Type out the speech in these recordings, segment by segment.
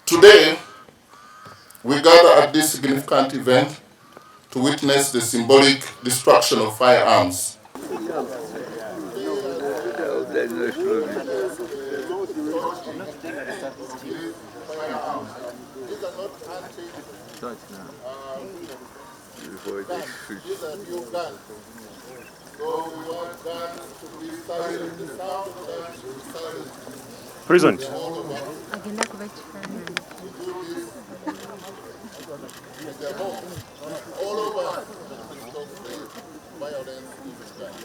Today, we gather at this significant event to witness the symbolic destruction of firearms. These are new guns. So we want guns to be silent. The sound of guns to be silent. Present. All over. We do this with their home. All over to stop the violence with guns.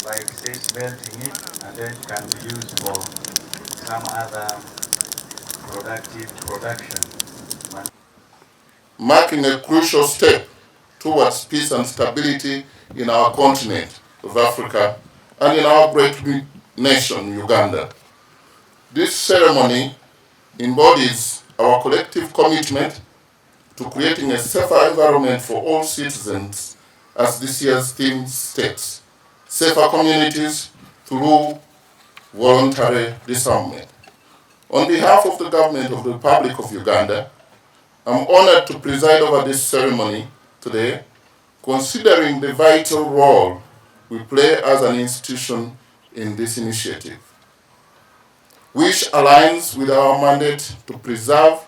Like this, melting it, and then can be used for some other productive production. Marking a crucial step towards peace and stability in our continent of Africa and in our great nation, Uganda. This ceremony embodies our collective commitment to creating a safer environment for all citizens, as this year's theme states, safer communities through voluntary disarmament. On behalf of the government of the Republic of Uganda, I'm honored to preside over this ceremony today, considering the vital role we play as an institution in this initiative, which aligns with our mandate to preserve,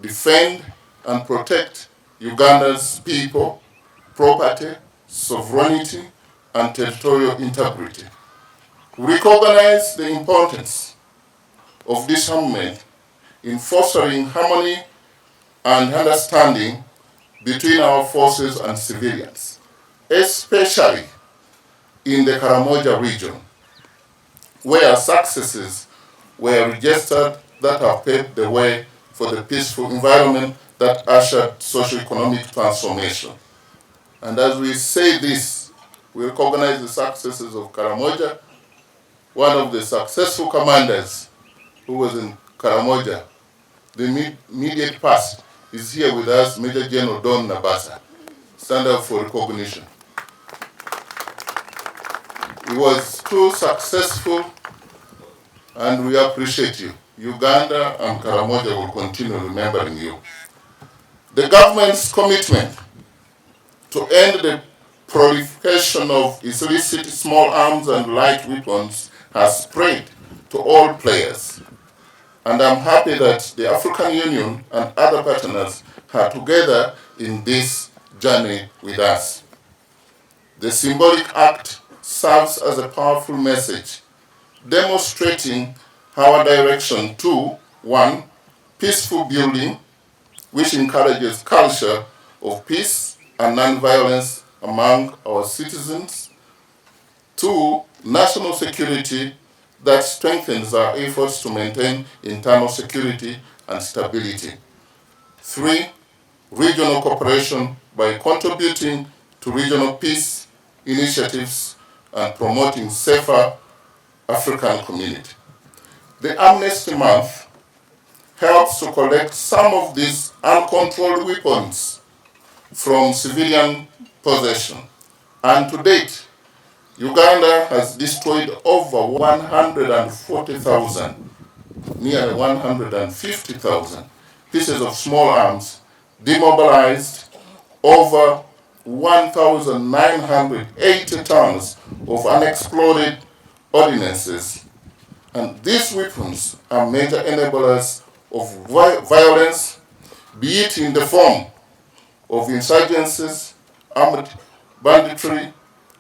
defend, and protect Uganda's people, property, sovereignty, and territorial integrity. We recognize the importance of disarmament in fostering harmony and understanding between our forces and civilians, especially in the Karamoja region, where successes were registered that have paved the way for the peaceful environment that ushered socio-economic transformation. And as we say this, we recognize the successes of Karamoja. One of the successful commanders who was in Karamoja, the immediate past, is here with us, Major General Don Nabasa. Stand up for recognition. He was too successful, and we appreciate you. Uganda and Karamoja will continue remembering you. The government's commitment to end the proliferation of illicit small arms and light weapons has spread to all players. And I'm happy that the African Union and other partners are together in this journey with us. The Symbolic Act serves as a powerful message, demonstrating our direction to, 1, peaceful building, which encourages culture of peace and non-violence among our citizens. 2, national security that strengthens our efforts to maintain internal security and stability. 3, regional cooperation by contributing to regional peace initiatives and promoting safer African community. The Amnesty Month helps to collect some of these uncontrolled weapons from civilian possession. And to date, Uganda has destroyed over 140,000, nearly 150,000 pieces of small arms, demobilized over 1,980 tons of unexploded ordnances. And these weapons are major enablers of violence, be it in the form of insurgencies, armed banditry,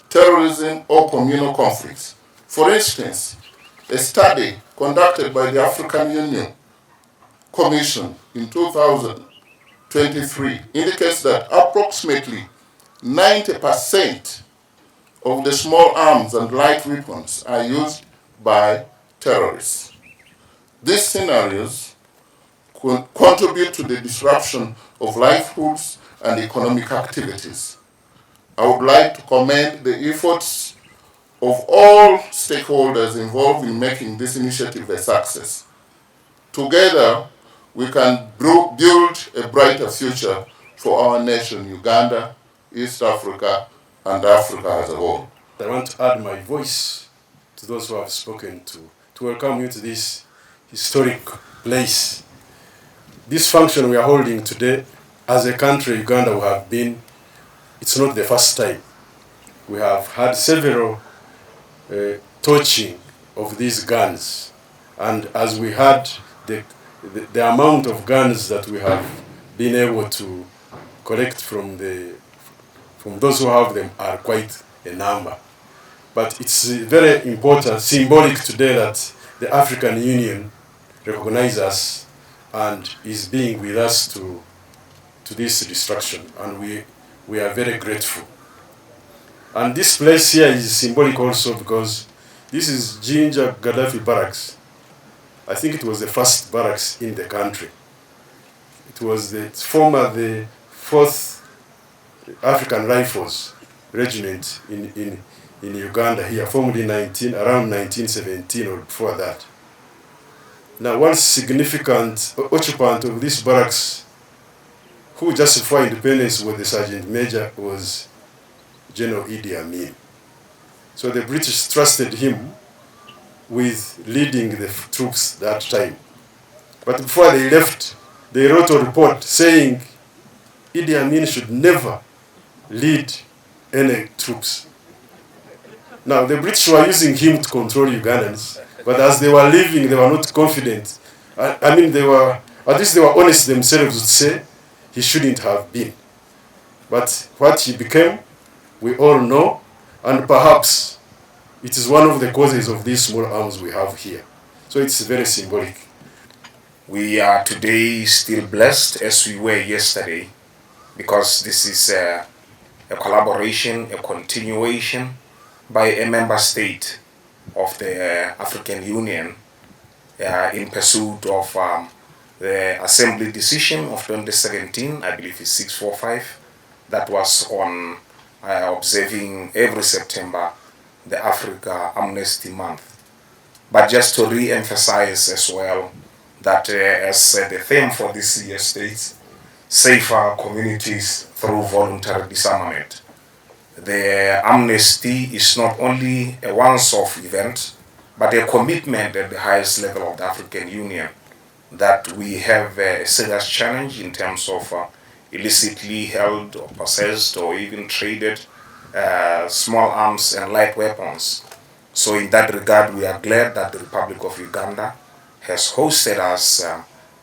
terrorism, or communal conflicts. For instance, a study conducted by the African Union Commission in 2023 indicates that approximately 90% of the small arms and light weapons are used by terrorists. These scenarios contribute to the disruption of livelihoods and economic activities. I would like to commend the efforts of all stakeholders involved in making this initiative a success. Together, we can build a brighter future for our nation, Uganda, East Africa, and Africa as a whole. I want to add my voice to those who have spoken to welcome you to this historic place. This function we are holding today, as a country, Uganda, we have been, it's not the first time. We have had several touching of these guns. And as we had the amount of guns that we have been able to collect from those who have them are quite a number. But it's very important, symbolic today that the African Union recognizes us and is being with us to this destruction, and we are very grateful. And this place here is symbolic also because this is Jinja Gaddafi Barracks. I think it was the first barracks in the country. It was the 4th African Rifles Regiment in Uganda here, formed in around 1917 or before that. Now, one significant occupant of this barracks who justified independence with the Sergeant Major was General Idi Amin. So the British trusted him with leading the troops that time. But before they left, they wrote a report saying Idi Amin should never lead any troops. Now, the British were using him to control Ugandans, but as they were leaving, they were not confident. I mean, at least they were honest themselves to say he shouldn't have been. But what he became, we all know, and perhaps it is one of the causes of these small arms we have here. So it's very symbolic. We are today still blessed as we were yesterday, because this is a collaboration, a continuation by a member state of the African Union in pursuit of the Assembly decision of 2017, I believe it's 645, that was on observing every September the Africa Amnesty Month. But just to re-emphasize as well that as the theme for this year states, safer communities through voluntary disarmament. The amnesty is not only a once-off event, but a commitment at the highest level of the African Union that we have a serious challenge in terms of illicitly held or possessed or even traded small arms and light weapons. So in that regard, we are glad that the Republic of Uganda has hosted us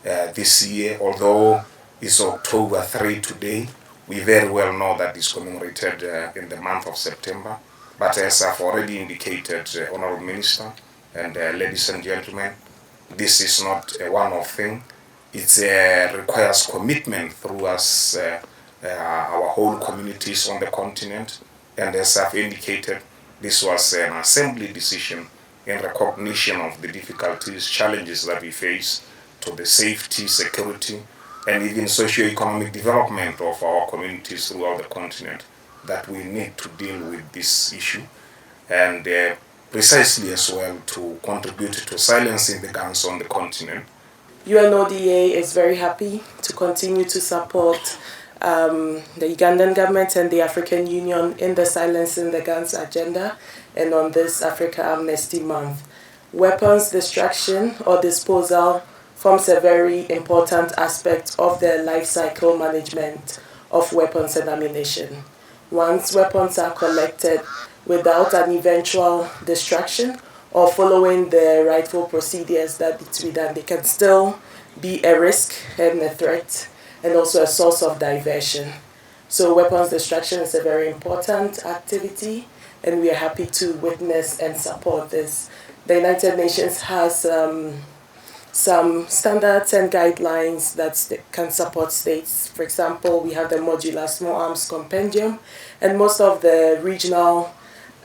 this year, although it's October 3 today. We very well know that it's commemorated in the month of September. But as I've already indicated, Honorable Minister and ladies and gentlemen, this is not a one-off thing. It requires commitment through us our whole communities on the continent. And as I've indicated, this was an assembly decision in recognition of the difficulties, challenges that we face to the safety, security, and even socio-economic development of our communities throughout the continent, that we need to deal with this issue, and precisely as well to contribute to silencing the guns on the continent. UNODA is very happy to continue to support the Ugandan government and the African Union in the Silencing the Guns agenda and on this Africa Amnesty Month. Weapons destruction or disposal forms a very important aspect of the life cycle management of weapons and ammunition. Once weapons are collected without an eventual destruction or following the rightful procedures that need to be done, they can still be a risk and a threat and also a source of diversion. So weapons destruction is a very important activity, and we are happy to witness and support this. The United Nations has some standards and guidelines that can support states. For example, we have the Modular Small Arms Compendium, and most of the regional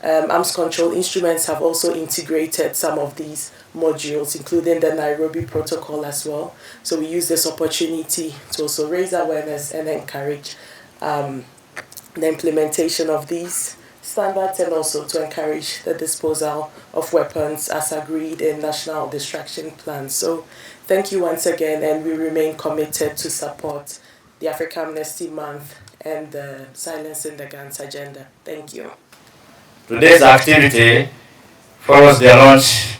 arms control instruments have also integrated some of these modules, including the Nairobi Protocol as well. So we use this opportunity to also raise awareness and encourage the implementation of these standards, and also to encourage the disposal of weapons as agreed in national destruction plans. So thank you once again, and we remain committed to support the Africa Amnesty Month and the Silencing the Guns agenda. Thank you. Today's activity follows the launch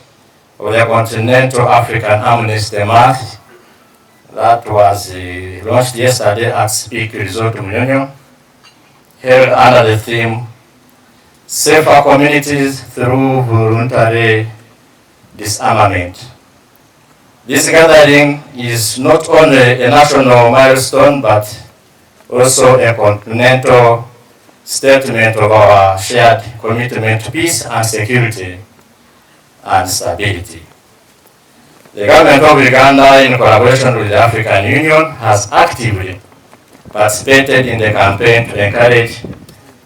of the Continental African Amnesty Month that was launched yesterday at Speak Resort Union, held under the theme Safer Communities Through Voluntary Disarmament. This gathering is not only a national milestone but also a continental statement of our shared commitment to peace and security and stability. The government of Uganda, in collaboration with the African Union, has actively participated in the campaign to encourage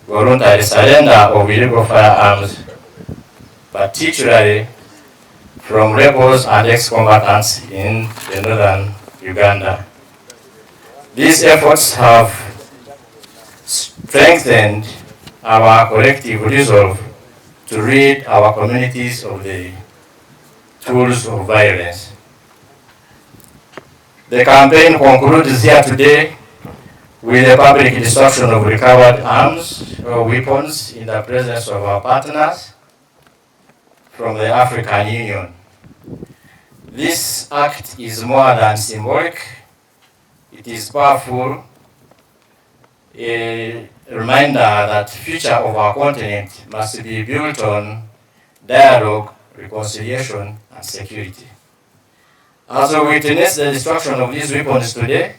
voluntary surrender of illegal firearms, particularly from rebels and ex-combatants in the northern Uganda. These efforts have strengthened our collective resolve to rid our communities of the tools of violence. The campaign concludes here today with the public destruction of recovered arms or weapons in the presence of our partners from the African Union. This act is more than symbolic. It is powerful, a reminder that the future of our continent must be built on dialogue, reconciliation, and security. As we witness the destruction of these weapons today,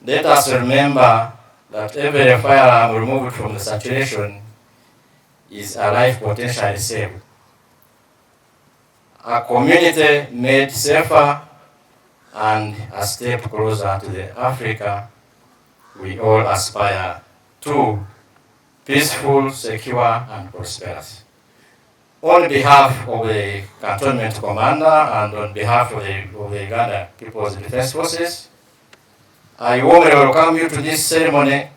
let us remember that every firearm removed from the circulation is a life potentially saved. A community made safer and a step closer to the Africa we all aspire to, peaceful, secure, and prosperous. On behalf of the Cantonment Commander and on behalf of the Uganda People's Defense Forces, I warmly welcome you to this ceremony.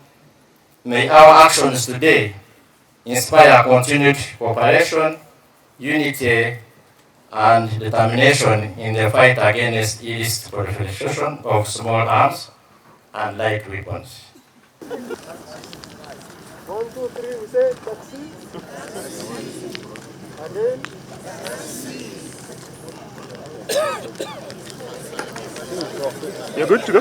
May our actions today inspire continued cooperation, unity, and determination in the fight against illicit proliferation of small arms and light weapons. 1, 2, 3, we say taxi. Again. You're good to go?